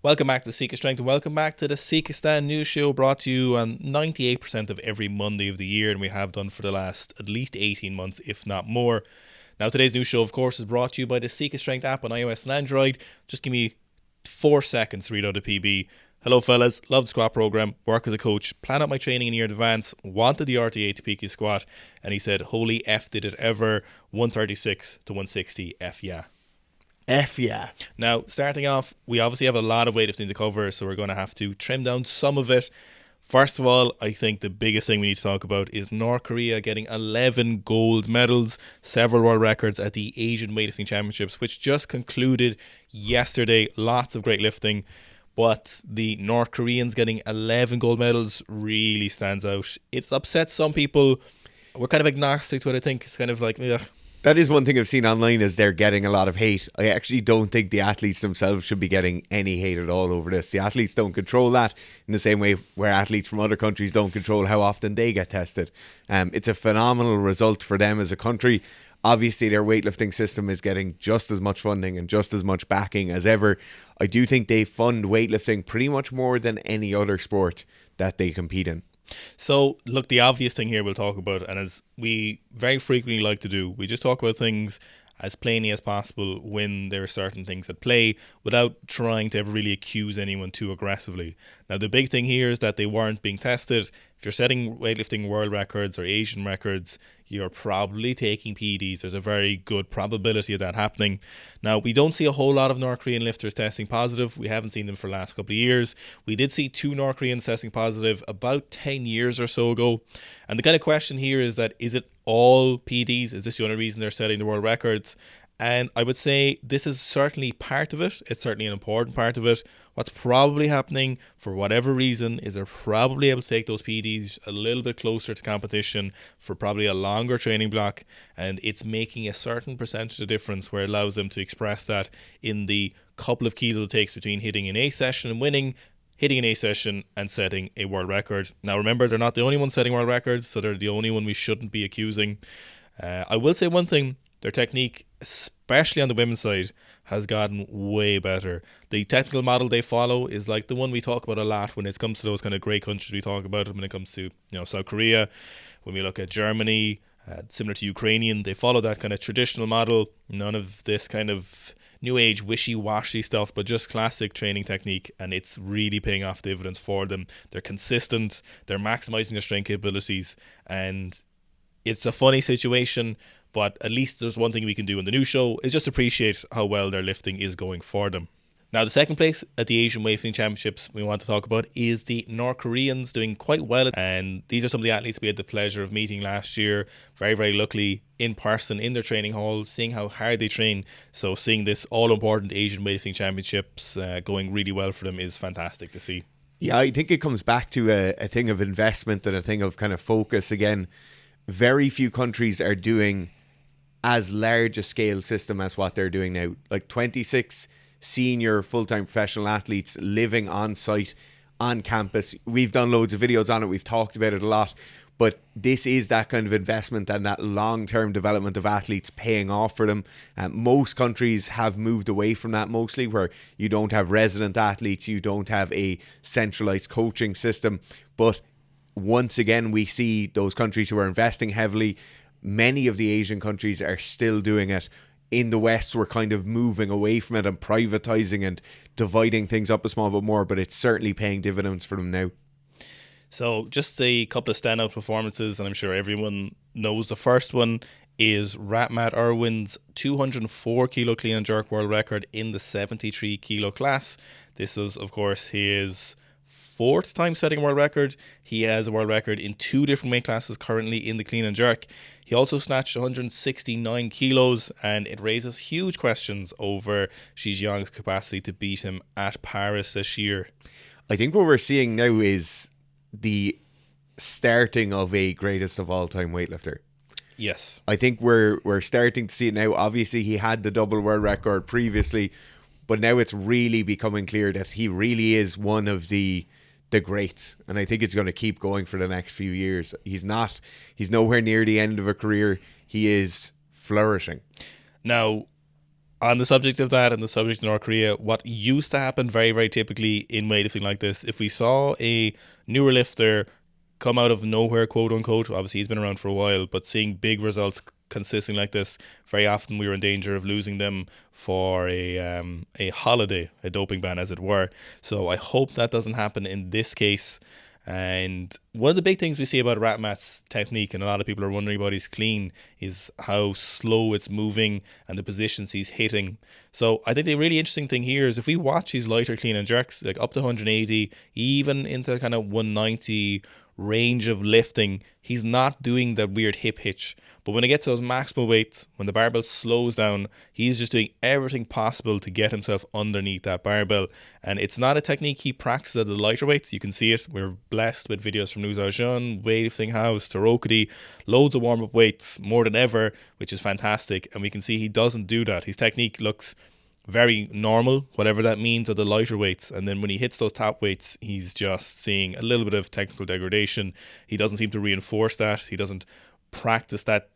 Welcome back to the Sika Strength and welcome back to the Sika Stand News Show, brought to you on 98% of every Monday of the year, and we have done for the last at least 18 months, if not more. Now, today's news show, of course, is brought to you by the Sika Strength app on iOS and Android. Just give me 4 seconds to read out the PB. Hello, fellas. Love the squat program. Work as a coach. Plan out my training in year advance. Wanted the RTA to PReez Squat. And he said, holy F did it ever. 136 to 160. F yeah. F yeah. Now, starting off, we obviously have a lot of weightlifting to cover, so we're going to have to trim down some of it. First of all, I think the biggest thing we need to talk about is North Korea getting 11 gold medals, several world records at the Asian Weightlifting Championships, which just concluded yesterday. Lots of great lifting, but the North Koreans getting 11 gold medals really stands out. It's upset some people. We're kind of agnostic to it, I think. It's kind of like, ugh. That is one thing I've seen online, is they're getting a lot of hate. I actually don't think the athletes themselves should be getting any hate at all over this. The athletes don't control that in the same way where athletes from other countries don't control how often they get tested. It's a phenomenal result for them as a country. Obviously, their weightlifting system is getting just as much funding and just as much backing as ever. I do think they fund weightlifting pretty much more than any other sport that they compete in. So, look, the obvious thing here we'll talk about, and as we very frequently like to do, we just talk about things as plainly as possible when there are certain things at play without trying to ever really accuse anyone too aggressively. Now, the big thing here is that they weren't being tested. If you're setting weightlifting world records or Asian records, you're probably taking PEDs. There's a very good probability of that happening. Now, we don't see a whole lot of North Korean lifters testing positive. We haven't seen them for the last couple of years. We did see 2 North Koreans testing positive about 10 years or so ago. And the kind of question here is that, is it all PEDs? Is this the only reason they're setting the world records? And I would say this is certainly part of it. It's certainly an important part of it. What's probably happening, for whatever reason, is they're probably able to take those PEDs a little bit closer to competition for probably a longer training block, and it's making a certain percentage of difference where it allows them to express that in the couple of kilos it takes between hitting an A session and winning, hitting an A session and setting a world record. Now remember, they're not the only ones setting world records, so they're the only one we shouldn't be accusing. I will say one thing: their technique, especially on the women's side, has gotten way better. The technical model they follow is like the one we talk about a lot when it comes to those kind of great countries we talk about. When it comes to, South Korea, when we look at Germany, similar to Ukrainian, they follow that kind of traditional model. None of this kind of new age wishy-washy stuff, but just classic training technique, and it's really paying off dividends for them. They're consistent, they're maximizing their strength capabilities, and it's a funny situation, but at least there's one thing we can do in the new show is just appreciate how well their lifting is going for them. Now, the second place at the Asian Weightlifting Championships we want to talk about is the North Koreans, doing quite well. And these are some of the athletes we had the pleasure of meeting last year, very, very luckily in person in their training hall, seeing how hard they train. So seeing this all-important Asian Weightlifting Championships going really well for them is fantastic to see. Yeah, I think it comes back to a thing of investment and a thing of kind of focus. Again, very few countries are doing as large a scale system as what they're doing now. Like 26 senior full-time professional athletes living on site, on campus. We've done loads of videos on it. We've talked about it a lot. But this is that kind of investment and that long-term development of athletes paying off for them. Most countries have moved away from that mostly, where you don't have resident athletes, you don't have a centralized coaching system. But once again, we see those countries who are investing heavily. Many of the Asian countries are still doing it. In the West, we're kind of moving away from it and privatizing and dividing things up a small bit more, but it's certainly paying dividends for them now. So just a couple of standout performances, and I'm sure everyone knows the first one is Rahmat Irwin's 204 kilo clean and jerk world record in the 73 kilo class. This is, of course, his 4th time setting a world record. He has a world record in 2 different weight classes currently in the clean and jerk. He also snatched 169 kilos, and it raises huge questions over Xi Jinping's capacity to beat him at Paris this year. I think what we're seeing now is the starting of a greatest of all time weightlifter. Yes. I think we're starting to see it now. Obviously, he had the double world record previously, but now it's really becoming clear that he really is one of the greats, and I think it's going to keep going for the next few years. He's nowhere near the end of a career. He is flourishing. Now, On the subject of that and the subject of North Korea, what used to happen very, very typically in weightlifting like this, if we saw a newer lifter come out of nowhere, quote unquote, obviously he's been around for a while, but seeing big results consisting like this, very often we were in danger of losing them for a holiday, a doping ban, as it were. So I hope that doesn't happen in this case. And one of the big things we see about Rahmat's technique, and a lot of people are wondering about his clean, is how slow it's moving and the positions he's hitting. So I think the really interesting thing here is if we watch his lighter clean and jerks, like up to 180, even into kind of 190 range of lifting, he's not doing that weird hip hitch. But when it gets to those maximal weights, when the barbell slows down, he's just doing everything possible to get himself underneath that barbell. And it's not a technique he practices at the lighter weights. You can see it. We're blessed with videos from Nusa Jun, Weightlifting House, Rakuei, loads of warm-up weights, more than ever, which is fantastic. And we can see he doesn't do that. His technique looks very normal, whatever that means, at the lighter weights. And then when he hits those top weights, he's just seeing a little bit of technical degradation. He doesn't seem to reinforce that. He doesn't practice that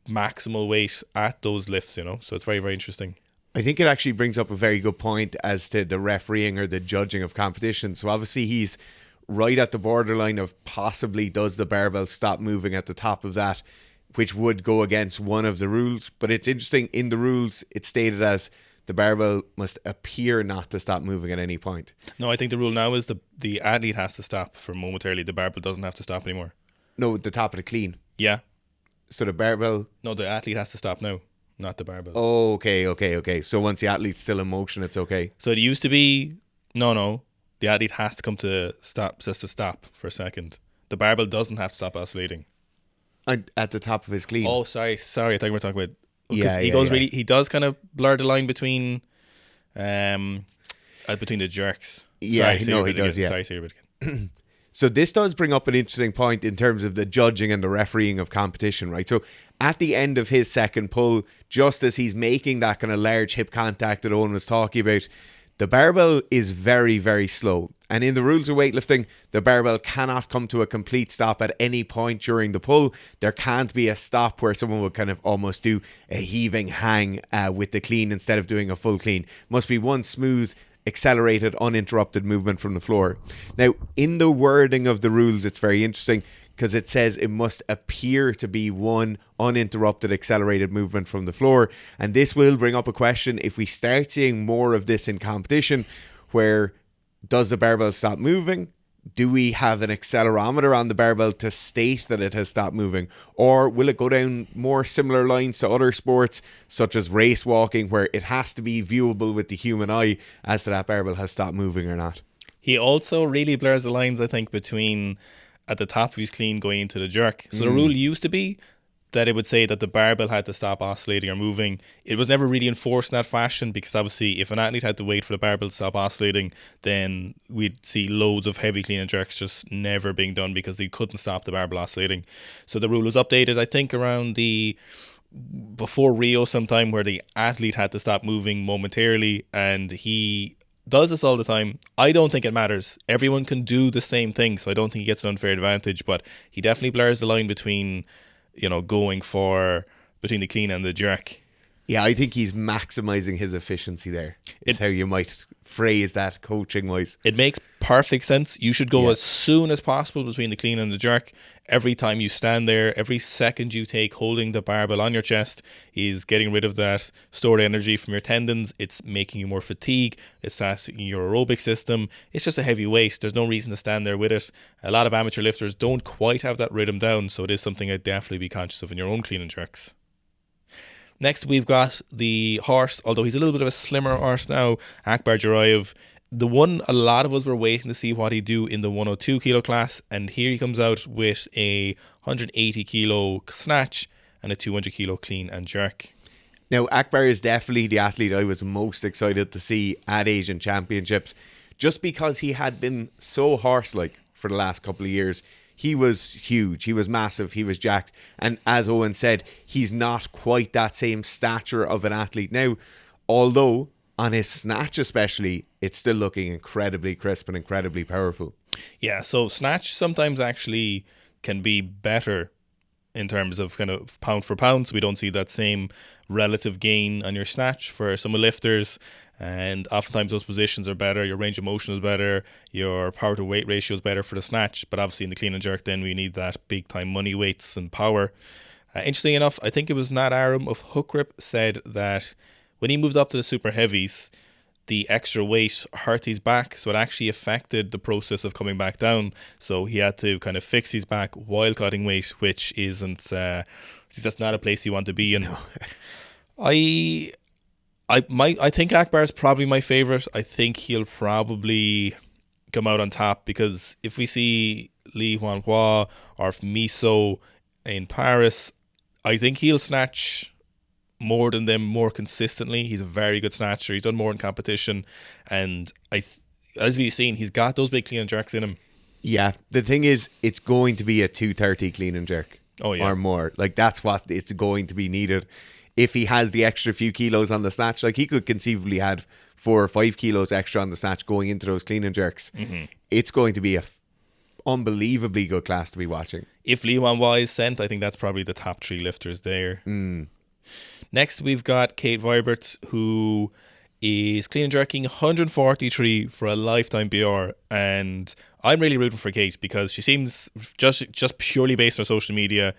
maximal weight at those lifts, so it's very, very interesting. I think it actually brings up a very good point as to the refereeing or the judging of competition. So obviously he's right at the borderline of possibly does the barbell stop moving at the top of that, which would go against one of the rules. But it's interesting, in the rules it's stated as the barbell must appear not to stop moving at any point. No, I think the rule now is the athlete has to stop for momentarily. The barbell doesn't have to stop anymore. No, the top of the clean. Yeah. So the barbell... No, the athlete has to stop now, not the barbell. Oh, okay. So once the athlete's still in motion, it's okay. So it used to be, no, the athlete has to come to stop, says to stop for a second. The barbell doesn't have to stop oscillating. At the top of his clean. Oh, sorry. I thought we were talking about... Yeah, he does kind of blur the line between the jerks. Yeah, sorry, he does, again. yeah. Sorry, say it again. So this does bring up an interesting point in terms of the judging and the refereeing of competition, right? So at the end of his second pull, just as he's making that kind of large hip contact that Owen was talking about, the barbell is very, very slow. And in the rules of weightlifting, the barbell cannot come to a complete stop at any point during the pull. There can't be a stop where someone would kind of almost do a heaving hang with the clean instead of doing a full clean. Must be one smooth, accelerated, uninterrupted movement from the floor. Now, in the wording of the rules, it's very interesting because it says it must appear to be one uninterrupted, accelerated movement from the floor. And this will bring up a question if we start seeing more of this in competition, where does the barbell stop moving? Do we have an accelerometer on the barbell to state that it has stopped moving? Or will it go down more similar lines to other sports, such as race walking, where it has to be viewable with the human eye as to that barbell has stopped moving or not? He also really blurs the lines, I think, between at the top of his clean going into the jerk. So the rule used to be that it would say that the barbell had to stop oscillating or moving. It was never really enforced in that fashion because obviously if an athlete had to wait for the barbell to stop oscillating, then we'd see loads of heavy clean and jerks just never being done because they couldn't stop the barbell oscillating. So the rule was updated, I think, around before Rio sometime, where the athlete had to stop moving momentarily, and he does this all the time. I don't think it matters. Everyone can do the same thing, so I don't think he gets an unfair advantage, but he definitely blurs the line between going for between the clean and the jerk. Yeah, I think he's maximizing his efficiency there. Is how you might phrase that coaching wise. It makes perfect sense. You should go as soon as possible between the clean and the jerk. Every time you stand there, every second you take holding the barbell on your chest is getting rid of that stored energy from your tendons. It's making you more fatigued. It's tasking your aerobic system. It's just a heavy weight. There's no reason to stand there with it. A lot of amateur lifters don't quite have that rhythm down, so it is something I'd definitely be conscious of in your own clean and jerks. Next, we've got the horse, although he's a little bit of a slimmer horse now, Akbar. The one a lot of us were waiting to see what he'd do in the 102 kilo class, and here he comes out with a 180 kilo snatch and a 200 kilo clean and jerk. Now, Akbar is definitely the athlete I was most excited to see at Asian Championships, just because he had been so horse-like for the last couple of years. He was huge, he was massive, he was jacked, and as Owen said, he's not quite that same stature of an athlete now, although on his snatch especially, it's still looking incredibly crisp and incredibly powerful. Yeah, so snatch sometimes actually can be better in terms of kind of pound for pound, so we don't see that same relative gain on your snatch for some lifters. And oftentimes those positions are better, your range of motion is better, your power to weight ratio is better for the snatch. But obviously in the clean and jerk, then we need that big time money weights and power. Interesting enough, I think it was Nat Aram of Hook Grip said that when he moved up to the super heavies, the extra weight hurt his back, so it actually affected the process of coming back down. So he had to kind of fix his back while cutting weight, which isn't that's not a place you want to be in. No. I think Akbar is probably my favorite. I think he'll probably come out on top, because if we see Li Huanhua or Miso in Paris, I think he'll snatch more than them more consistently. He's a very good snatcher. He's done more in competition, and as we've seen, he's got those big clean and jerks in him. Yeah, the thing is, it's going to be a 230 clean and jerk. Oh, yeah. Or more. Like, that's what it's going to be needed. If he has the extra few kilos on the snatch, like he could conceivably have 4 or 5 kilos extra on the snatch going into those clean and jerks. Mm-hmm. It's going to be a unbelievably good class to be watching. If Li Huanhua is sent, I think that's probably the top 3 lifters there. Next, we've got Kate Vibert, who is clean and jerking 143 for a lifetime PR, and I'm really rooting for Kate because she seems, just purely based on social media,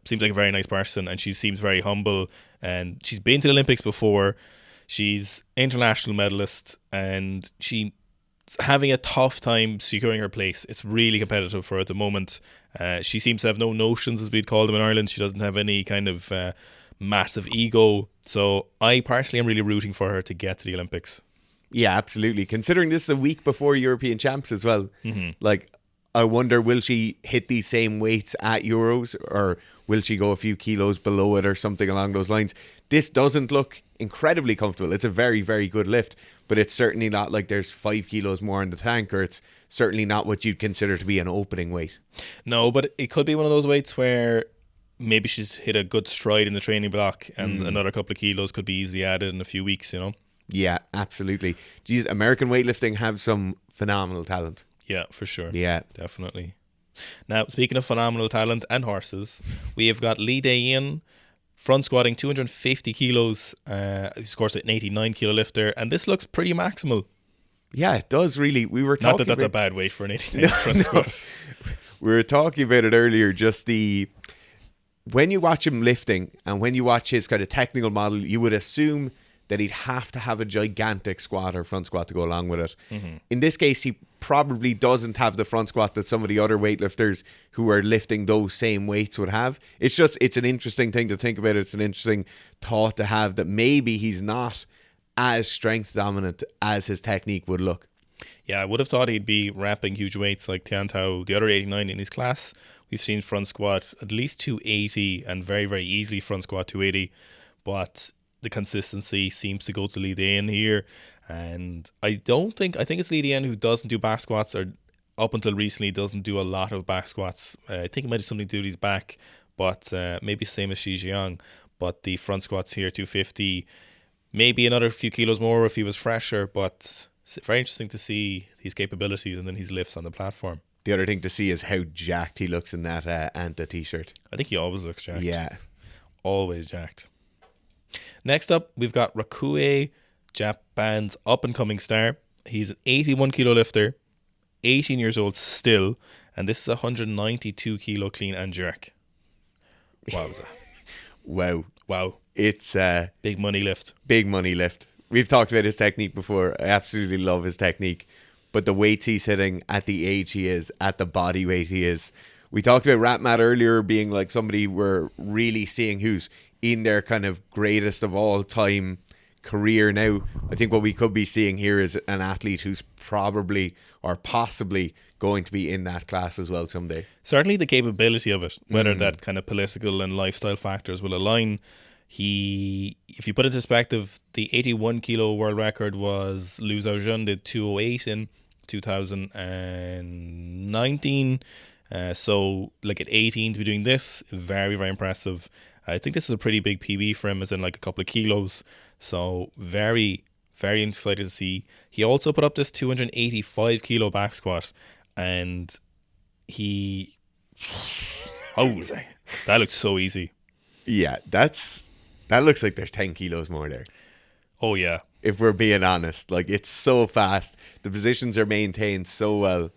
seems like a very nice person, and she seems very humble, and she's been to the Olympics before. She's international medalist, and she's having a tough time securing her place. It's really competitive for her at the moment. She seems to have no notions, as we'd call them in Ireland. She doesn't have any kind of massive ego. So I personally am really rooting for her to get to the Olympics. Yeah, absolutely. Considering this is a week before European Champs as well. Mm-hmm. Like, I wonder, will she hit these same weights at Euros, or will she go a few kilos below it or something along those lines? This doesn't look incredibly comfortable. It's a very, very good lift, but it's certainly not like there's 5 kilos more in the tank, or it's certainly not what you'd consider to be an opening weight. No, but it could be one of those weights where maybe she's hit a good stride in the training block, and another couple of kilos could be easily added in a few weeks, you know? Yeah, absolutely. Geez, American weightlifting have some phenomenal talent. Yeah, for sure. Yeah. Definitely. Now, speaking of phenomenal talent and horses, we have got Lee Dayin front squatting 250 kilos. He's, of course, an 89 kilo lifter, and this looks pretty maximal. Yeah, it does really. We were talking Not that that's a bad weight for an 89 front squat. We were talking about it earlier, just when you watch him lifting and when you watch his kind of technical model, you would assume that he'd have to have a gigantic squat or front squat to go along with it. Mm-hmm. In this case, he probably doesn't have the front squat that some of the other weightlifters who are lifting those same weights would have. It's an interesting thing to think about. It's an interesting thought to have, that maybe he's not as strength dominant as his technique would look. Yeah, I would have thought he'd be wrapping huge weights like Tian Tao, the other 89 in his class. We've seen front squat at least 280 and very, very easily front squat 280. But the consistency seems to go to Lee Dayin here. And I think it's Lee Dayin who doesn't do back squats, or up until recently doesn't do a lot of back squats. I think it might have something to do with his back, but maybe same as Shi Jiang. But the front squats here, 250, maybe another few kilos more if he was fresher, but it's very interesting to see his capabilities and then his lifts on the platform. The other thing to see is how jacked he looks in that Anta t-shirt. I think he always looks jacked. Yeah. Always jacked. Next up, we've got Rakuei, Japan's up-and-coming star. He's an 81 kilo lifter, 18 years old still, and this is a 192 kilo clean and jerk. Wowza. Wow. It's big money lift. Big money lift. We've talked about his technique before. I absolutely love his technique. But the weights he's hitting at the age he is, at the body weight he is. We talked about Rahmat earlier being like somebody we're really seeing who's in their kind of greatest of all time career now. I think what we could be seeing here is an athlete who's probably or possibly going to be in that class as well someday. Certainly the capability of it, whether that kind of political and lifestyle factors will align. If you put it in perspective, the 81 kilo world record was Liu Xiaojun did 208 in 2019. So like at 18 to be doing this, very, very impressive. I think this is a pretty big PB for him, as in like a couple of kilos. So very, very excited to see. He also put up this 285 kilo back squat, and he Oh, that looks so easy. Yeah, that looks like there's 10 kilos more there. Oh, yeah. If we're being honest, like, it's so fast. The positions are maintained so well.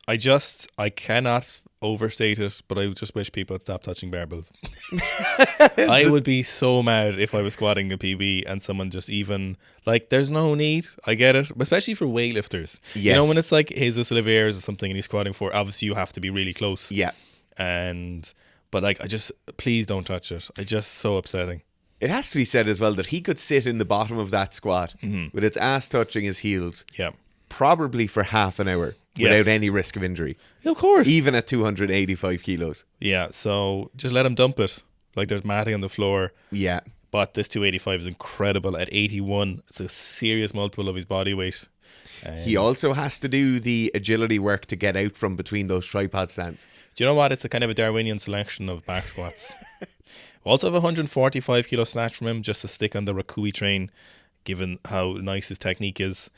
I cannot overstate it, but I just wish people would stop touching barbells. I would be so mad if I was squatting a PB and someone just even, like, there's no need. I get it, especially for weightlifters. Yes. You know, when it's like Jesus Olivares or something and he's squatting for, obviously you have to be really close. Yeah. But like, please don't touch it. It's just so upsetting. It has to be said as well that he could sit in the bottom of that squat with its ass touching his heels. Yeah. Probably for half an hour without any risk of injury. Of course. Even at 285 kilos. Yeah, so just let him dump it. Like, there's matting on the floor. Yeah. But this 285 is incredible. At 81, it's a serious multiple of his body weight. He also has to do the agility work to get out from between those tripod stands. Do you know what? It's a kind of a Darwinian selection of back squats. We also have a 145 kilo snatch from him just to stick on the Rakuei train, given how nice his technique is.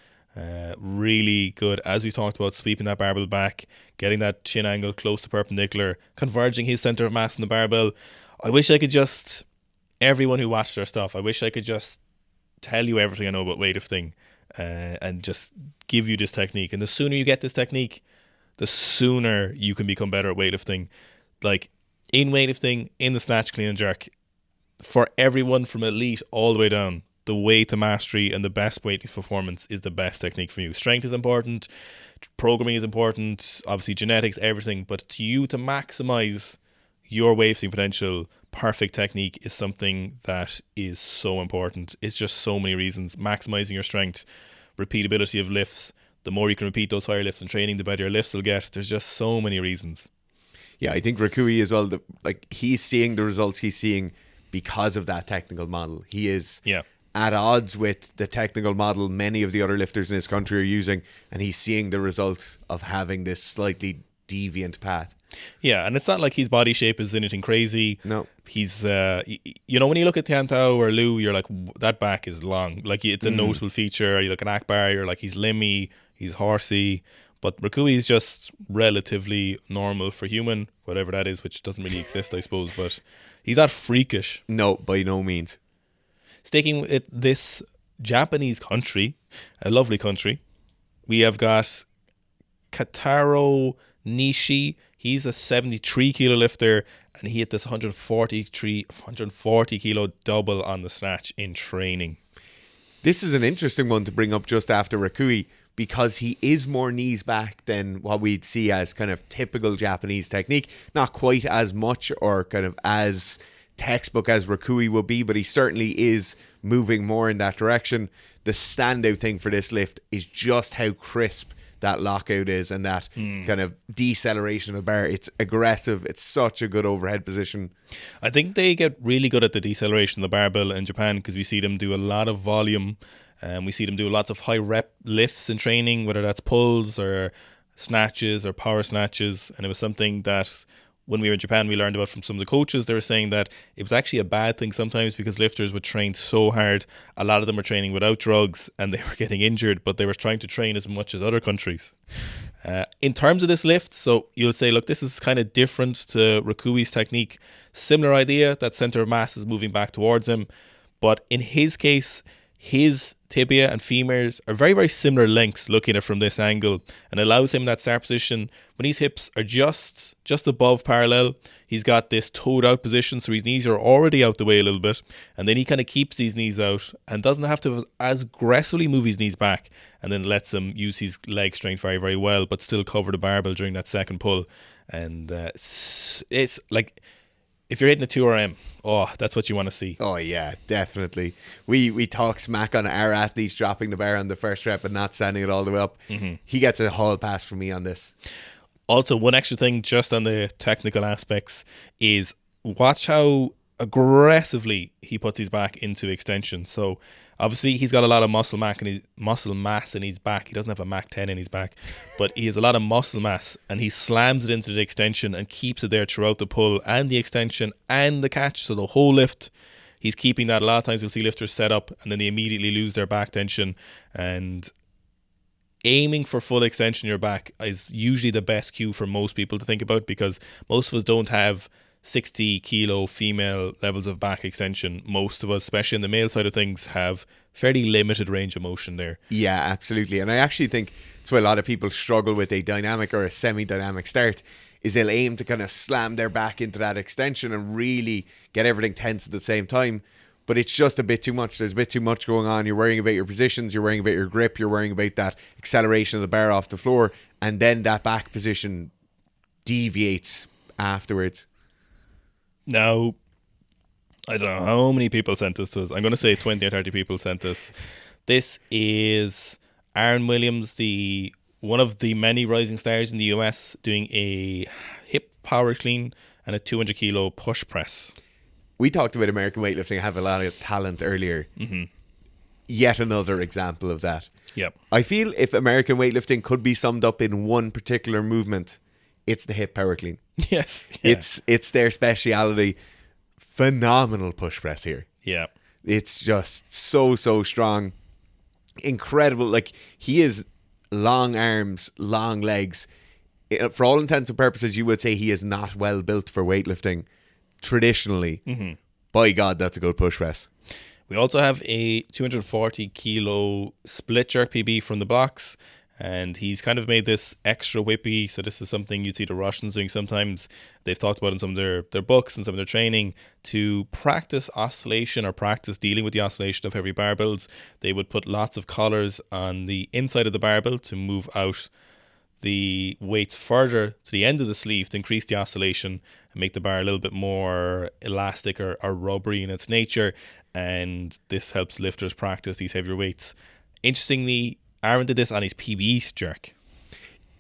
Really good, as we talked about, sweeping that barbell back, getting that chin angle close to perpendicular, converging his center of mass in the barbell. I wish I could just, everyone who watched our stuff, I wish I could just tell you everything I know about weightlifting and just give you this technique. And the sooner you get this technique, the sooner you can become better at weightlifting. Like, in weightlifting, in the snatch, clean and jerk, for everyone from elite all the way down, the way to mastery and the best weightlifting performance is the best technique for you. Strength is important, programming is important, obviously genetics, everything, but to you to maximize your weightlifting potential, perfect technique is something that is so important. It's just so many reasons. Maximizing your strength, repeatability of lifts. The more you can repeat those higher lifts in training, the better your lifts will get. There's just so many reasons. Yeah, I think Rakuei as well, he's seeing the results he's seeing because of that technical model. He is at odds with the technical model many of the other lifters in his country are using, and he's seeing the results of having this slightly deviant path. Yeah, and it's not like his body shape is anything crazy. No. He's, you know, when you look at Tian Tao or Liu, you're like, that back is long. Like, it's a noticeable feature. You look at Akbar, you're like, he's limmy, he's horsey. But Rakuei is just relatively normal for human, whatever that is, which doesn't really exist, I suppose. But he's not freakish. No, by no means. Sticking with this Japanese country, a lovely country, we have got Kataro Nishi. He's a 73 kilo lifter, and he hit this 140 kilo double on the snatch in training. This is an interesting one to bring up just after Rakuei, because he is more knees back than what we'd see as kind of typical Japanese technique. Not quite as much or kind of as textbook as Rakuei would be, but he certainly is moving more in that direction. The standout thing for this lift is just how crisp that lockout is and that kind of deceleration of the bar. It's aggressive. It's such a good overhead position. I think they get really good at the deceleration of the barbell in Japan, because we see them do a lot of volume. We see them do lots of high rep lifts in training, whether that's pulls or snatches or power snatches. And it was something that when we were in Japan, we learned about from some of the coaches. They were saying that it was actually a bad thing sometimes, because lifters would train so hard. A lot of them were training without drugs and they were getting injured, but they were trying to train as much as other countries. In terms of this lift, so you'll say, look, this is kind of different to Rakuei's technique. Similar idea, that center of mass is moving back towards him. But in his case, his tibia and femurs are very, very similar lengths looking at it from this angle, and allows him that start position when his hips are just above parallel. He's got this toed out position, so his knees are already out the way a little bit, and then he kind of keeps these knees out and doesn't have to as aggressively move his knees back, and then lets him use his leg strength very, very well, but still cover the barbell during that second pull. And it's like, if you're hitting a 2RM, that's what you want to see. Oh, yeah, definitely. We talk smack on our athletes dropping the bar on the first rep and not standing it all the way up. He gets a hall pass from me on this. Also, one extra thing just on the technical aspects is watch how aggressively he puts his back into extension. So obviously he's got a lot of muscle mass in his back. He doesn't have a Mach 10 in his back, but he has a lot of muscle mass, and he slams it into the extension and keeps it there throughout the pull and the extension and the catch. So the whole lift, he's keeping that. A lot of times you'll see lifters set up and then they immediately lose their back tension, and aiming for full extension in your back is usually the best cue for most people to think about, because most of us don't have 60 kilo female levels of back extension, most of us, especially in the male side of things, have fairly limited range of motion there. Yeah, absolutely. And I actually think it's why a lot of people struggle with a dynamic or a semi-dynamic start, is they'll aim to kind of slam their back into that extension and really get everything tense at the same time. But it's just a bit too much. There's a bit too much going on. You're worrying about your positions. You're worrying about your grip. You're worrying about that acceleration of the bar off the floor. And then that back position deviates afterwards. Now, I don't know how many people sent this to us. I'm going to say 20 or 30 people sent this. This is Aaron Williams, one of the many rising stars in the US, doing a hip power clean and a 200 kilo push press. We talked about American weightlifting have a lot of talent earlier. Mm-hmm. Yet another example of that. Yep. I feel if American weightlifting could be summed up in one particular movement, it's the hip power clean. Yes. Yeah. It's their speciality. Phenomenal push press here. Yeah. It's just so strong. Incredible. Like, he is long arms, long legs. For all intents and purposes, you would say he is not well built for weightlifting traditionally. Mm-hmm. By God, that's a good push press. We also have a 240 kilo split jerk PB from the blocks, and he's kind of made this extra whippy. So this is something you'd see the Russians doing sometimes. They've talked about in some of their books and some of their training, to practice oscillation or practice dealing with the oscillation of heavy barbells. They would put lots of collars on the inside of the barbell to move out the weights further to the end of the sleeve to increase the oscillation and make the bar a little bit more elastic or rubbery in its nature. And this helps lifters practice these heavier weights. Interestingly, Aaron did this on his PB jerk.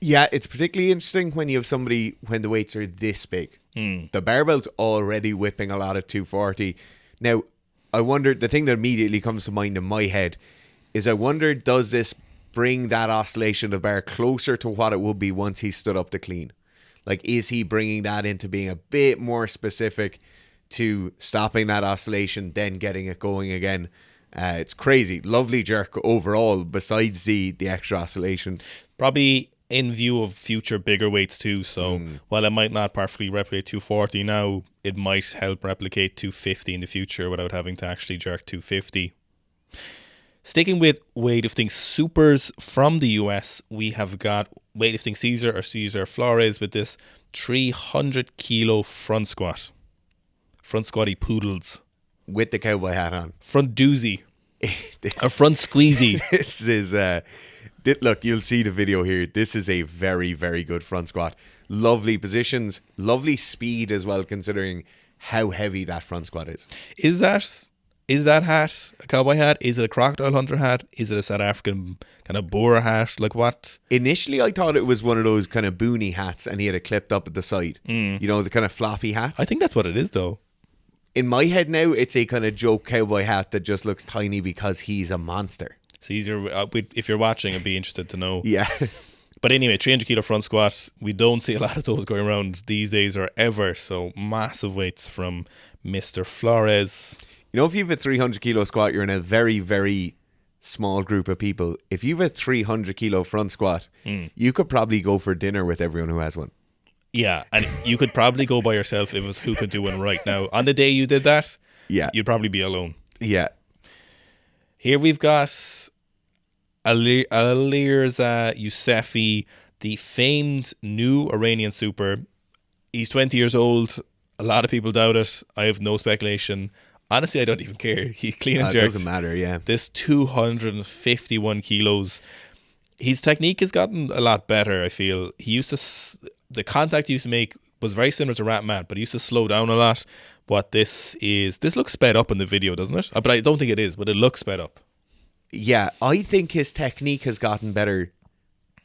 Yeah, it's particularly interesting when you have somebody, when the weights are this big. The barbell's already whipping a lot at 240. Now, I wonder, the thing that immediately comes to mind in my head is, I wonder, does this bring that oscillation of the bar closer to what it would be once he stood up to clean? Like, is he bringing that into being a bit more specific to stopping that oscillation, then getting it going again? It's crazy. Lovely jerk overall, besides the extra oscillation. Probably in view of future bigger weights too. So while it might not perfectly replicate 240 now, it might help replicate 250 in the future without having to actually jerk 250. Sticking with weightlifting supers from the US, we have got weightlifting Ceasar or Ceasar Flores with this 300 kilo front squat. Front squatty poodles. With the cowboy hat on. Front doozy. A front squeezy. This is, look, you'll see the video here. This is a very, very good front squat. Lovely positions, lovely speed as well, considering how heavy that front squat is. Is that hat a cowboy hat? Is it a crocodile hunter hat? Is it a South African kind of boer hat? Like, what? Initially, I thought it was one of those kind of boonie hats, and he had it clipped up at the side. You know, the kind of floppy hats. I think that's what it is, though. In my head now, it's a kind of joke cowboy hat that just looks tiny because he's a monster. Caesar, if you're watching, I'd be interested to know. Yeah. But anyway, 300 kilo front squats. We don't see a lot of those going around these days or ever. So massive weights from Mr. Flores. You know, if you have a 300 kilo squat, you're in a very, very small group of people. If you have a 300 kilo front squat, you could probably go for dinner with everyone who has one. Yeah, and you could probably go by yourself if it was who could do one right now. On the day you did that, yeah, you'd probably be alone. Yeah. Here we've got Olivares Yousefi, the famed new Iranian Super. He's 20 years old. A lot of people doubt it. I have no speculation. Honestly, I don't even care. He's clean and jerks. It doesn't matter, yeah. This 251 kilos. His technique has gotten a lot better, I feel. The contact he used to make was very similar to Rahmat, but he used to slow down a lot. But this looks sped up in the video, doesn't it? But I don't think it is, but it looks sped up. Yeah, I think his technique has gotten better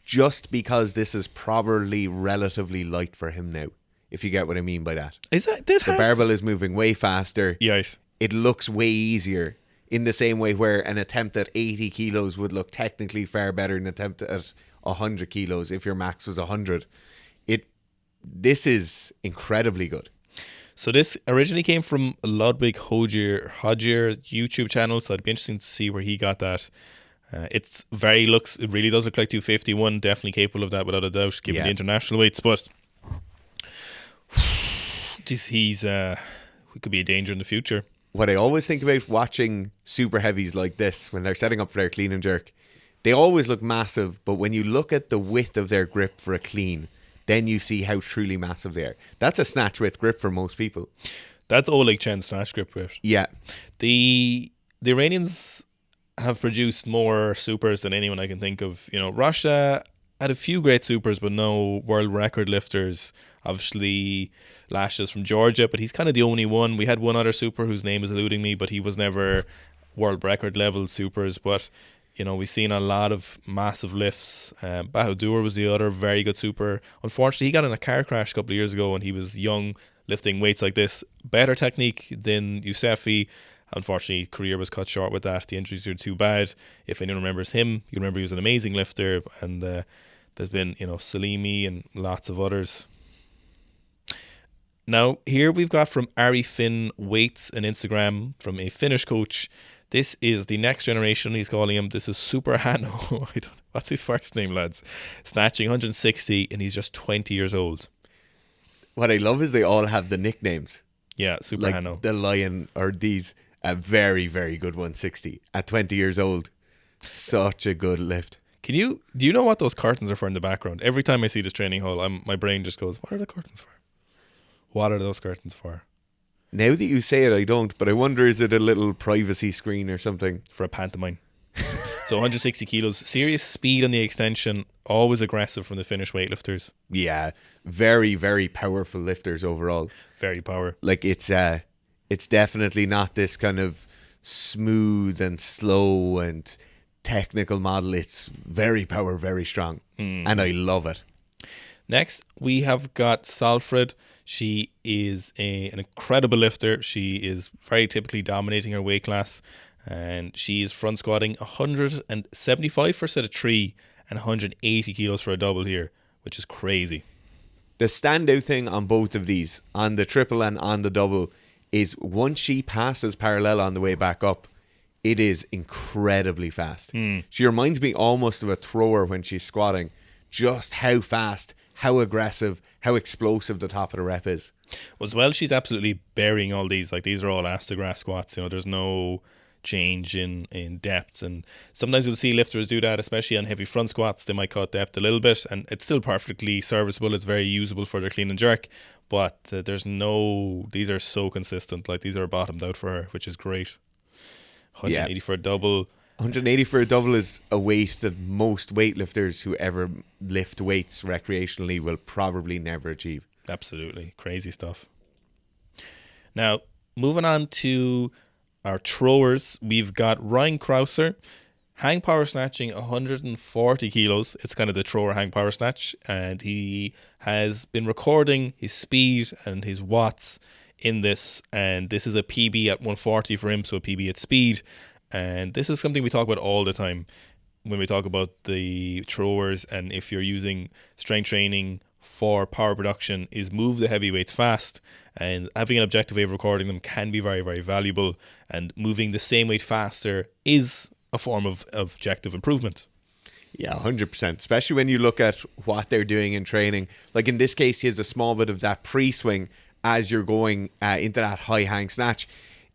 just because this is probably relatively light for him now, if you get what I mean by that. Is that this? The barbell is moving way faster. Yes. It looks way easier, in the same way where an attempt at 80 kilos would look technically far better than an attempt at 100 kilos if your max was 100. This is incredibly good. So this originally came from Ludwig Hodgier's YouTube channel, so it'd be interesting to see where he got that. It really does look like 251, definitely capable of that without a doubt, given the international weights. But he's he could be a danger in the future. What I always think about watching super heavies like this, when they're setting up for their clean and jerk, they always look massive, but when you look at the width of their grip for a clean, then you see how truly massive they are. That's a snatch width grip for most people. That's Oleg Chen's snatch grip width. Yeah. The Iranians have produced more supers than anyone I can think of. You know, Russia had a few great supers, but no world record lifters. Obviously, Lashes from Georgia, but he's kind of the only one. We had one other super whose name is eluding me, but he was never world record level supers. But, you know, we've seen a lot of massive lifts. Bahadur was the other very good super. Unfortunately, he got in a car crash a couple of years ago and he was young, lifting weights like this. Better technique than Yousefi. Unfortunately, career was cut short with that. The injuries are too bad. If anyone remembers him, you remember he was an amazing lifter. And there's been, you know, Salimi and lots of others. Now, here we've got from Ari Finn Weights an Instagram from a Finnish coach. This is the next generation, he's calling him. This is Super Hanno. What's his first name, lads? Snatching 160, and he's just 20 years old. What I love is they all have the nicknames. Yeah, Super like Hanno. The Lion, or these, a very, very good 160 at 20 years old. Such a good lift. Do you know what those curtains are for in the background? Every time I see this training hall, my brain just goes, what are the curtains for? What are those curtains for? Now that you say it, I don't, but I wonder, is it a little privacy screen or something? For a pantomime. So 160 kilos, serious speed on the extension, always aggressive from the Finnish weightlifters. Yeah, very, very powerful lifters overall. Very power. Like it's definitely not this kind of smooth and slow and technical model. It's very power, very strong, and I love it. Next, we have got Solfrid. She is an incredible lifter. She is very typically dominating her weight class. And she is front squatting 175 for a set of 3 and 180 kilos for a double here, which is crazy. The standout thing on both of these, on the triple and on the double, is once she passes parallel on the way back up, it is incredibly fast. She reminds me almost of a thrower when she's squatting. Just how fast, how aggressive, how explosive the top of the rep is. As well, she's absolutely burying all these. Like, these are all ass to grass squats. You know, there's no change in depth, and sometimes you'll see lifters do that, especially on heavy front squats. They might cut depth a little bit, and it's still perfectly serviceable. It's very usable for their clean and jerk, but these are so consistent. Like, these are bottomed out for her, which is great. 180 for a double. 180 for a double is a weight that most weightlifters who ever lift weights recreationally will probably never achieve. Absolutely. Crazy stuff. Now, moving on to our throwers, we've got Ryan Crouser, hang power snatching 140 kilos. It's kind of the thrower hang power snatch, and he has been recording his speed and his watts in this, and this is a PB at 140 for him, so a PB at speed. And this is something we talk about all the time when we talk about the throwers, and if you're using strength training for power production, is move the heavyweights fast, and having an objective way of recording them can be very, very valuable, and moving the same weight faster is a form of objective improvement. Yeah, 100%, especially when you look at what they're doing in training. Like in this case, he has a small bit of that pre-swing as you're going into that high hang snatch.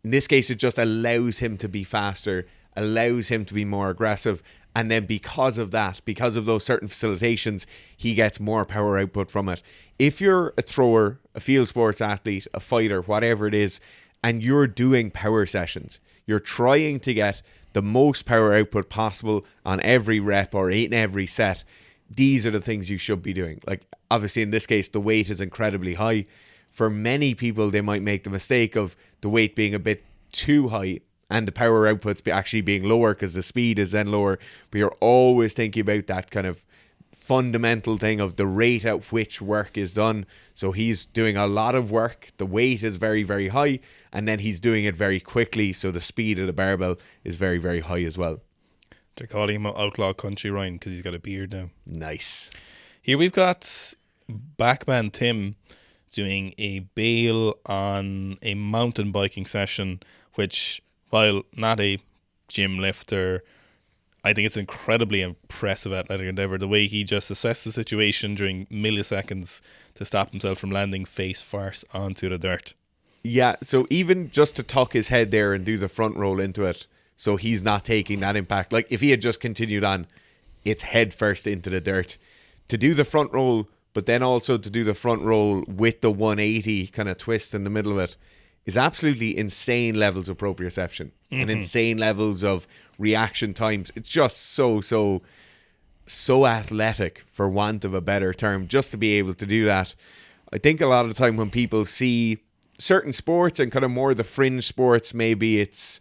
In this case, it just allows him to be faster, allows him to be more aggressive. And then because of that, because of those certain facilitations, he gets more power output from it. If you're a thrower, a field sports athlete, a fighter, whatever it is, and you're doing power sessions, you're trying to get the most power output possible on every rep or in every set, these are the things you should be doing. Like, obviously, in this case, the weight is incredibly high. For many people, they might make the mistake of the weight being a bit too high and the power outputs actually being lower because the speed is then lower. But you're always thinking about that kind of fundamental thing of the rate at which work is done. So he's doing a lot of work. The weight is very, very high, and then he's doing it very quickly. So the speed of the barbell is very, very high as well. They're calling him Outlaw Country Ryan because he's got a beard now. Nice. Here we've got Backman Tim doing a bail on a mountain biking session, which, while not a gym lifter, I think it's incredibly impressive athletic endeavour. The way he just assessed the situation during milliseconds to stop himself from landing face first onto the dirt. Yeah, so even just to tuck his head there and do the front roll into it, so he's not taking that impact. Like if he had just continued on, it's head first into the dirt. To do the front roll, but then also to do the front roll with the 180 kind of twist in the middle of it is absolutely insane levels of proprioception and insane levels of reaction times. It's just so athletic, for want of a better term, just to be able to do that. I think a lot of the time when people see certain sports and kind of more the fringe sports, maybe it's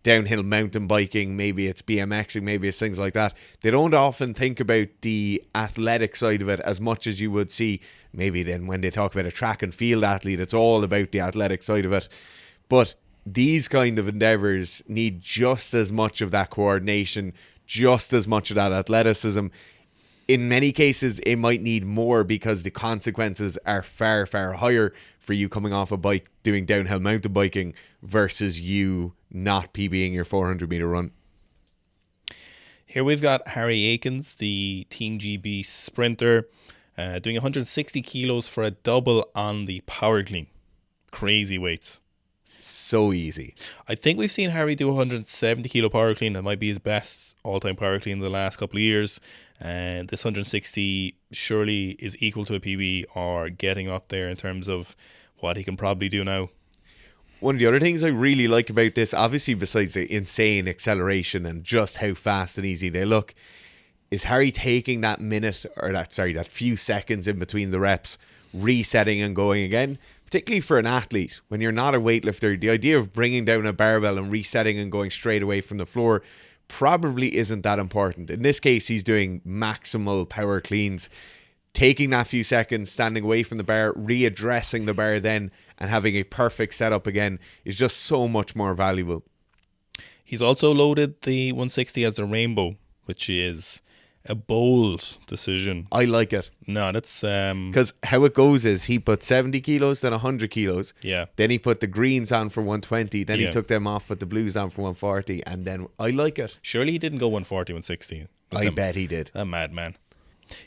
downhill mountain biking, maybe it's BMXing, maybe it's things like that, they don't often think about the athletic side of it as much as you would see maybe then when they talk about a track and field athlete. It's all about the athletic side of it. But these kind of endeavors need just as much of that coordination, just as much of that athleticism. In many cases, it might need more because the consequences are far, far higher for you coming off a bike doing downhill mountain biking versus you not PBing your 400 meter run. Here we've got Harry Akins, the Team GB sprinter, doing 160 kilos for a double on the power clean. Crazy weights. So easy. I think we've seen Harry do 170 kilo power clean. That might be his best all-time power clean in the last couple of years. And this 160 surely is equal to a PB or getting up there in terms of what he can probably do now. One of the other things I really like about this, obviously besides the insane acceleration and just how fast and easy they look, is Harry taking that minute, or that few seconds in between the reps, resetting and going again. Particularly for an athlete, when you're not a weightlifter, the idea of bringing down a barbell and resetting and going straight away from the floor probably isn't that important. In this case, he's doing maximal power cleans, taking that few seconds, standing away from the bar, readdressing the bar then, and having a perfect setup again is just so much more valuable. He's also loaded the 160 as a rainbow, which is a bold decision. I like it. No, that's... Because how it goes is he put 70 kilos, then 100 kilos. Yeah. Then he put the greens on for 120. Then he took them off, put the blues on for 140. And then I like it. Surely he didn't go 140, 160. I bet he did. A madman.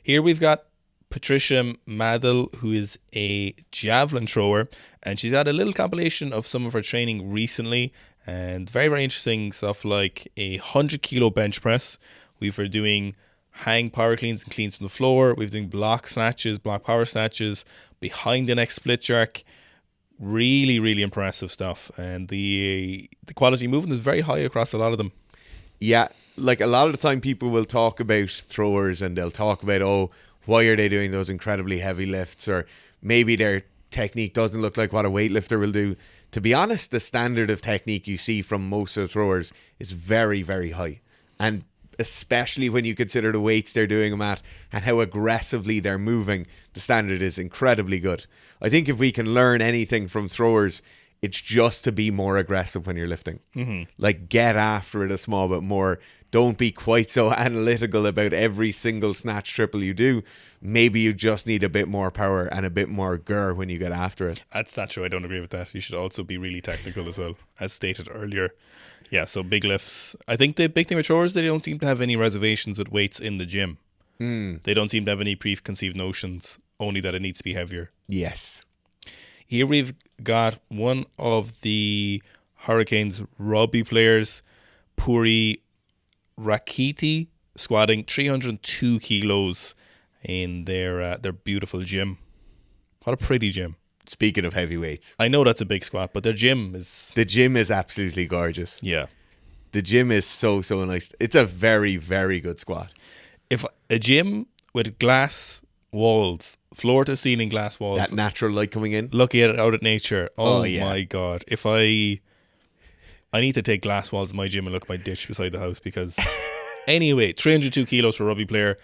Here we've got Patricia Madel, who is a javelin thrower. And she's got a little compilation of some of her training recently. And very, very interesting stuff like a 100 kilo bench press. We've her doing hang power cleans and cleans from the floor. We've doing block snatches, block power snatches, behind the neck split jerk. Really, really impressive stuff. And the quality movement is very high across a lot of them. Yeah, like a lot of the time people will talk about throwers and they'll talk about, oh, why are they doing those incredibly heavy lifts? Or maybe their technique doesn't look like what a weightlifter will do. To be honest, the standard of technique you see from most of the throwers is very, very high. And especially when you consider the weights they're doing them at and how aggressively they're moving, the standard is incredibly good. I think if we can learn anything from throwers, it's just to be more aggressive when you're lifting. Like, get after it a small bit more. Don't be quite so analytical about every single snatch triple you do. Maybe you just need a bit more power and a bit more gur when you get after it. That's not true. I don't agree with that. You should also be really technical as well, as stated earlier. Yeah, so big lifts. I think the big thing with throwers, they don't seem to have any reservations with weights in the gym. They don't seem to have any preconceived notions, only that it needs to be heavier. Yes. Here we've got one of the Hurricanes rugby players, Puri Rakiti, squatting 302 kilos in their beautiful gym. What a pretty gym. Speaking of heavyweights, I know that's a big squat, but their gym is... The gym is absolutely gorgeous. Yeah. The gym is so nice. It's a very, very good squat. If a gym with glass walls, floor to ceiling glass walls, that natural light coming in, looking at it out at nature, oh yeah. my God. If I need to take glass walls in my gym and look at my ditch beside the house, because anyway, 302 kilos for a rugby player.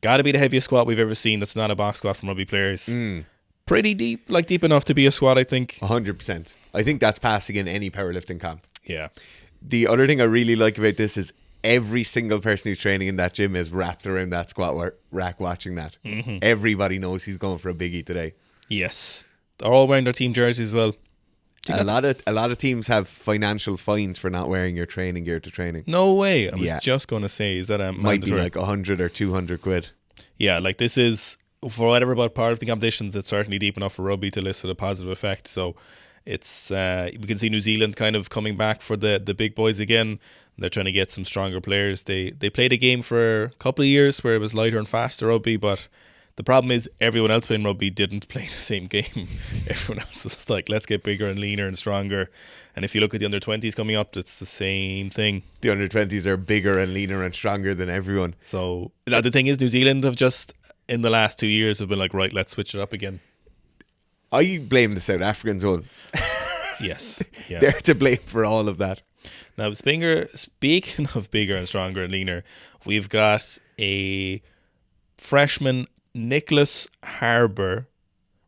Gotta be the heaviest squat we've ever seen. That's not a box squat from rugby players. Pretty deep, like deep enough to be a squat, I think. 100%. I think that's passing in any powerlifting camp. Yeah. The other thing I really like about this is every single person who's training in that gym is wrapped around that squat rack watching that. Everybody knows he's going for a biggie today. Yes. They're all wearing their team jerseys as well. A lot of teams have financial fines for not wearing your training gear to training. No way. I was just going to say, is that a Might be mandatory? like 100 or 200 quid. Yeah, like this is, for whatever about part of the competitions, it's certainly deep enough for rugby to elicit a positive effect. So it's we can see New Zealand kind of coming back for the big boys again. They're trying to get some stronger players. They played a game for a couple of years where it was lighter and faster rugby, but the problem is everyone else playing rugby didn't play the same game. Everyone else was like, let's get bigger and leaner and stronger. And if you look at the under-20s coming up, it's the same thing. The under-20s are bigger and leaner and stronger than everyone. So the thing is, New Zealand have just, in the last 2 years, have been like, right, let's switch it up again. I blame the South Africans one. Yes. Yeah. They're to blame for all of that. Now, speaking of bigger and stronger and leaner, we've got a freshman, Nicholas Harbour,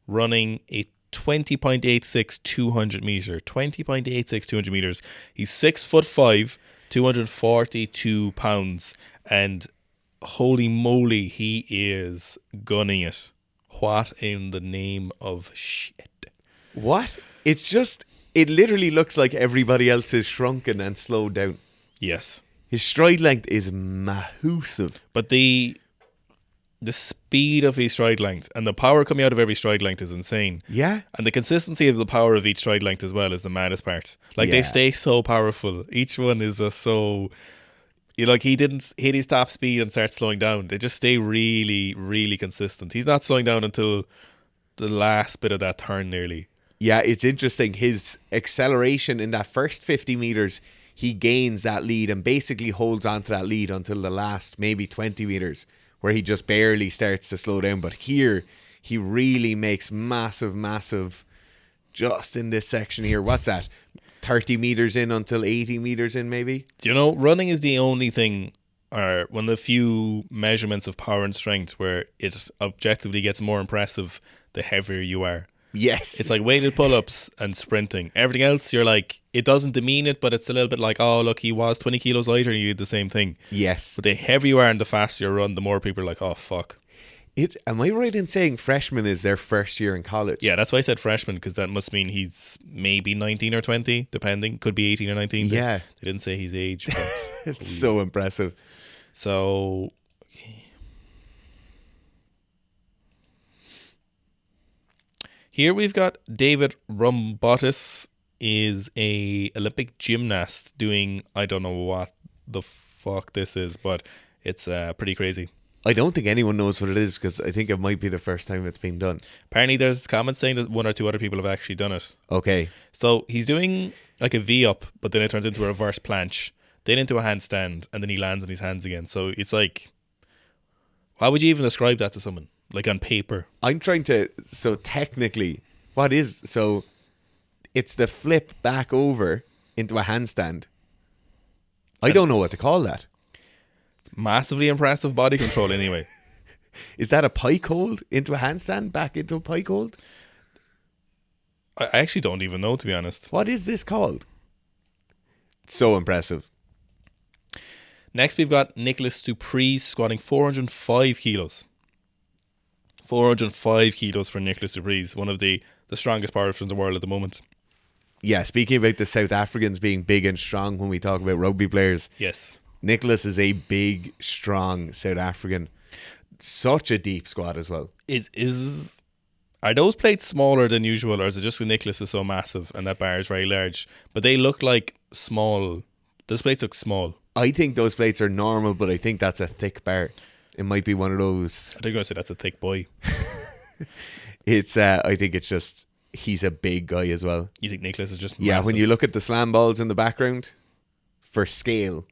running a 20.86 200 meter. 20.86 200 meters. He's 6'5", 242 pounds, and holy moly, he is gunning it. What in the name of shit? What? It's just, it literally looks like everybody else is shrunken and slowed down. Yes. His stride length is massive. But the speed of his stride length and the power coming out of every stride length is insane. Yeah. And the consistency of the power of each stride length as well is the maddest part. Like, they stay so powerful. Each one is just so... he didn't hit his top speed and start slowing down. They just stay really, really consistent. He's not slowing down until the last bit of that turn nearly. Yeah, it's interesting. His acceleration in that first 50 meters, he gains that lead and basically holds on to that lead until the last maybe 20 meters, where he just barely starts to slow down. But here, he really makes massive, just in this section here. What's that? 30 meters in until 80 meters in, maybe? Running is the only thing, or one of the few measurements of power and strength where it objectively gets more impressive the heavier you are. Yes. It's like weighted pull-ups and sprinting. Everything else, you're like, it doesn't demean it, but it's a little bit like, oh, look, he was 20 kilos lighter and you did the same thing. Yes. But the heavier you are and the faster you run, the more people are like, oh, fuck. Am I right in saying freshman is their first year in college? Yeah, that's why I said freshman, because that must mean he's maybe 19 or 20, depending. Could be 18 or 19. Yeah. They didn't say his age. But It's so impressive. So... Here we've got David Rumbotis, is a Olympic gymnast doing, I don't know what the fuck this is, but it's pretty crazy. I don't think anyone knows what it is, because I think it might be the first time it's been done. Apparently there's comments saying that one or two other people have actually done it. Okay. So he's doing like a V-up, but then it turns into a reverse planche, then into a handstand, and then he lands on his hands again. So it's like, how would you even describe that to someone? Like on paper? I'm trying to, so technically, it's the flip back over into a handstand. I don't know what to call that. It's massively impressive body control anyway. Is that a pike hold into a handstand, back into a pike hold? I actually don't even know, to be honest. What is this called? So impressive. Next, we've got Nicholas PReez squatting 405 kilos. 405 kilos for Nicholas PReez, one of the strongest powerlifters in the world at the moment. Yeah, speaking about the South Africans being big and strong when we talk about rugby players. Yes. Nicholas is a big, strong South African. Such a deep squat as well. Are those plates smaller than usual, or is it just that Nicholas is so massive and that bar is very large? But they look like small. Those plates look small. I think those plates are normal, but I think that's a thick bar. It might be one of those. I think I'm going to say that's a thick boy. I think it's just, he's a big guy as well. You think Nicholas is just massive? Yeah, when you look at the slam balls in the background, for scale,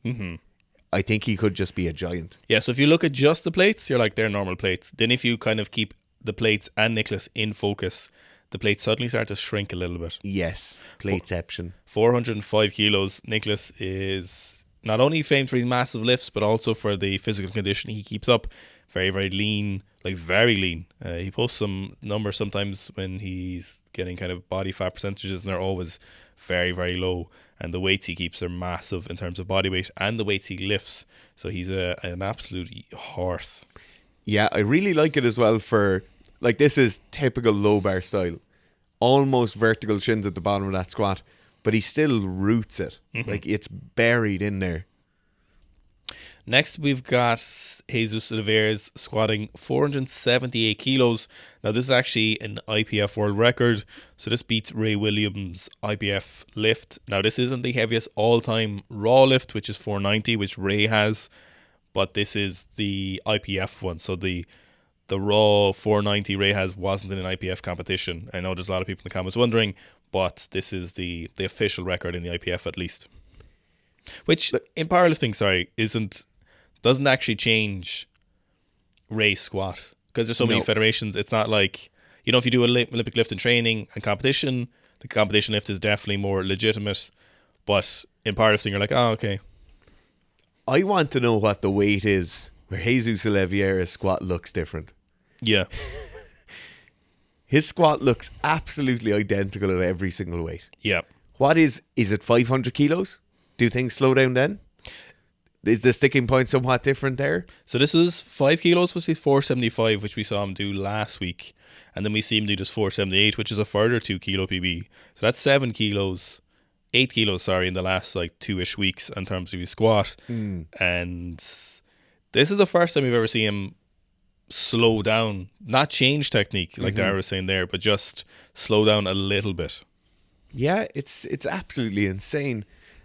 I think he could just be a giant. Yeah, so if you look at just the plates, you're like, they're normal plates. Then if you kind of keep the plates and Nicholas in focus, the plates suddenly start to shrink a little bit. Yes, plateception. 405 kilos. Nicholas is not only famed for his massive lifts, but also for the physical condition he keeps up. Very, very lean, like very lean. He posts some numbers sometimes when he's getting kind of body fat percentages, and they're always very, very low. And the weights he keeps are massive in terms of body weight and the weights he lifts. So he's an absolute horse. Yeah, I really like it as well for, like, this is typical low bar style. almost vertical shins at the bottom of that squat, but he still roots it. Like, it's buried in there. Next, we've got Jesus Olivares squatting 478 kilos. Now, this is actually an IPF world record. So this beats Ray Williams' IPF lift. Now, this isn't the heaviest all-time raw lift, which is 490, which Ray has. But this is the IPF one. So the raw 490 Ray has wasn't in an IPF competition. I know there's a lot of people in the comments wondering, but this is the official record in the IPF at least. Which, in powerlifting, doesn't actually change Ray's squat. Because there's so many federations, it's not like, if you do Olympic lift in training and competition, the competition lift is definitely more legitimate. But in powerlifting, you're like, oh, okay. I want to know what the weight is where Jesus Olivares' squat looks different. Yeah. His squat looks absolutely identical at every single weight. Yeah. What is it 500 kilos? Do things slow down then? Is the sticking point somewhat different there? So this was 5 kilos, which is 475, which we saw him do last week. And then we see him do this 478, which is a further 2 kilo PB. So that's 8 kilos, in the last 2-ish weeks in terms of his squat. And this is the first time we've ever seen him slow down, not change technique like Dara was saying there, but just slow down a little bit. Yeah, it's absolutely insane.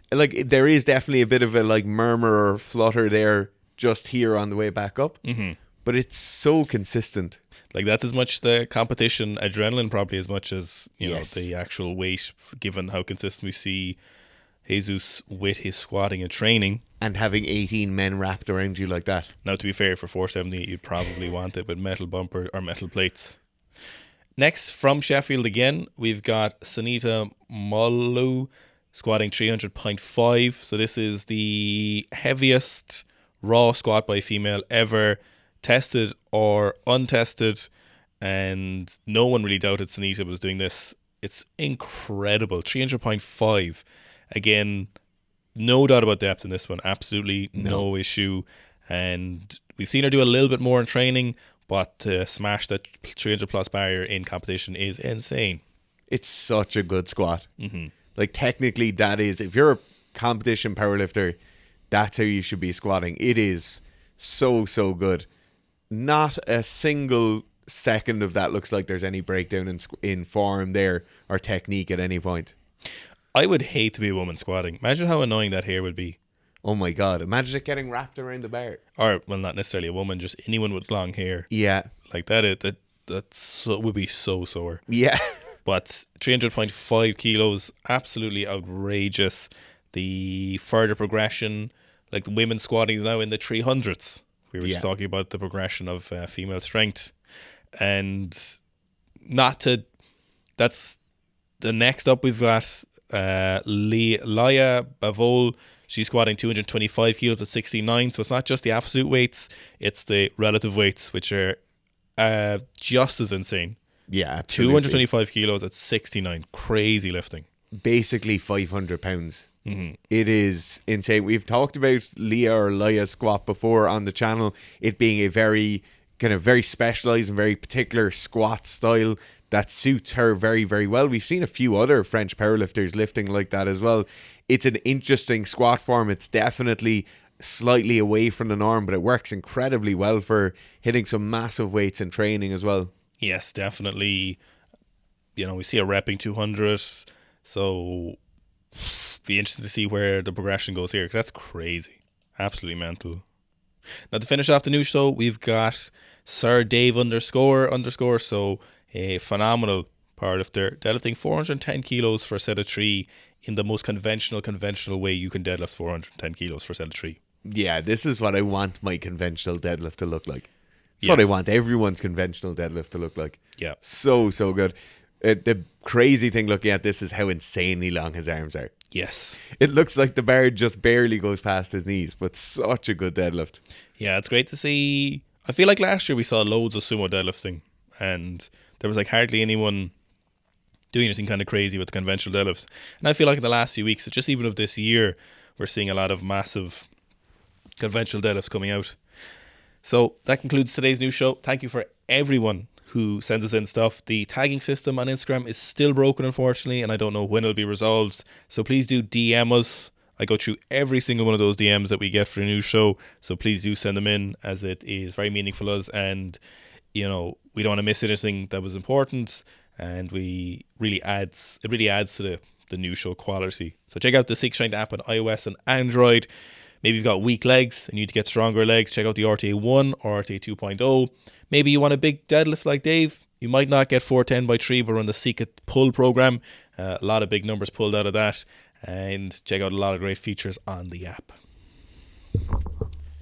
Like, there is definitely a bit of a murmur or flutter there just here on the way back up, but it's so consistent. Like, that's as much the competition adrenaline probably as much as the actual weight, given how consistent we see Jesus with his squatting and training. And having 18 men wrapped around you like that. Now, to be fair, for 478, you'd probably want it with metal bumper or metal plates. Next, from Sheffield again, we've got Sunita Mullu squatting 300.5. So this is the heaviest raw squat by a female ever, tested or untested. And no one really doubted Sunita was doing this. It's incredible. 300.5. Again, no doubt about depth in this one. Absolutely no issue. And we've seen her do a little bit more in training, but to smash that 300 plus barrier in competition is insane. It's such a good squat. Like, technically, that is, if you're a competition powerlifter, that's how you should be squatting. It is so good. Not a single second of that looks like there's any breakdown in form there or technique at any point. I would hate to be a woman squatting. Imagine how annoying that hair would be. Oh my God. Imagine it getting wrapped around the bar. Or, well, not necessarily a woman, just anyone with long hair. Yeah. Like that would be so sore. Yeah. But 300.5 kilos, absolutely outrageous. The further progression, like the women's squatting is now in the 300s. We were just talking about the progression of female strength. And that's the next up, we've got Laya Bavol. She's squatting 225 kilos at 69. So it's not just the absolute weights, it's the relative weights, which are just as insane. Yeah, absolutely. 225 kilos at 69. Crazy lifting. Basically 500 pounds. It is insane. We've talked about Laya's squat before on the channel, it being a very specialized and very particular squat style that suits her very, very well. We've seen a few other French powerlifters lifting like that as well. It's an interesting squat form. It's definitely slightly away from the norm, but it works incredibly well for hitting some massive weights in training as well. Yes, definitely. We see a repping 200, so be interesting to see where the progression goes here, because that's crazy. Absolutely mental. Now, to finish off the news show, we've got Sir Dave __, so a phenomenal powerlifter, deadlifting 410 kilos for a set of 3 in the most conventional way you can deadlift 410 kilos for a set of 3. Yeah, this is what I want my conventional deadlift to look like. It's what I want everyone's conventional deadlift to look like. Yeah. So good. The crazy thing looking at this is how insanely long his arms are. Yes. It looks like the bar just barely goes past his knees, but such a good deadlift. Yeah, it's great to see. I feel like last year we saw loads of sumo deadlifting, and there was hardly anyone doing anything kind of crazy with the conventional deadlifts. And I feel like in the last few weeks, just even of this year, we're seeing a lot of massive conventional deadlifts coming out. So that concludes today's news show. Thank you for everyone who sends us in stuff. The tagging system on Instagram is still broken, unfortunately, and I don't know when it'll be resolved. So please do DM us. I go through every single one of those DMs that we get for a new show. So please do send them in, as it is very meaningful to us. And, you know, we don't want to miss anything that was important. And it really adds to the new show quality. So check out the Sika Strength app on iOS and Android. Maybe you've got weak legs and you need to get stronger legs. Check out the RTA 1 or RTA 2.0. Maybe you want a big deadlift like Dave. You might not get 410 by 3, but run the Sika pull program. A lot of big numbers pulled out of that. And check out a lot of great features on the app.